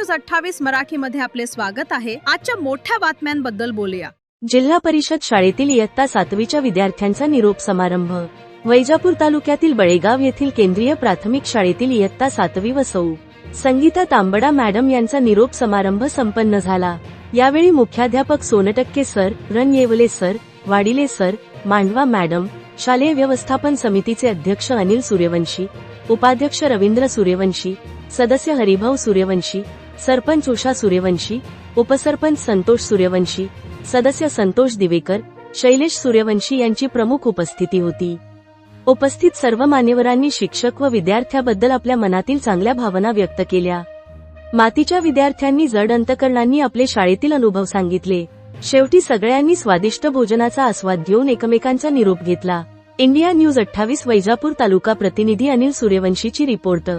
News 28 मराठीमध्ये आपले स्वागत आहे। आजच्या मोठ्या बातम्यांबद्दल बोलूया। जिल्हा परिषद शाळेतील इयत्ता 7वीच्या विद्यार्थ्यांचा निरोप समारंभ। वैजापूर तालुक्यातील बळेगाव येथील केंद्रीय प्राथमिक शाळेतील इयत्ता 7वी व सौ. संगीता तांबडा मॅडम यांचा निरोप समारंभ संपन्न झाला। यावेळी मुख्याध्यापक सोनटक्के सर, रन Yevale sir, Wadile sir, Mandwa madam, शालेय व्यवस्थापन समितीचे अध्यक्ष अनिल सूर्यवंशी, उपाध्यक्ष रवींद्र सूर्यवंशी, सदस्य हरिभाऊ सूर्यवंशी, सरपंच उषा सूर्यवंशी, उपसरपंच संतोष सूर्यवंशी, सदस्य संतोष दिवेकर, शैलेश सूर्यवंशी यांची प्रमुख उपस्थिती होती। उपस्थित सर्व मान्यवरांनी शिक्षक व विद्यार्थ्याबद्दल आपल्या मनातील चांगल्या भावना व्यक्त केल्या। मातीच्या विद्यार्थ्यांनी जड अंतकरणांनी आपले शाळेतील अनुभव सांगितले। शेवटी सगळ्यांनी स्वादिष्ट भोजनाचा आस्वाद घेऊन एकमेकांचा निरोप घेतला। इंडिया न्यूज 28 वैजापूर तालुका प्रतिनिधी अनिल सूर्यवंशीची रिपोर्ट।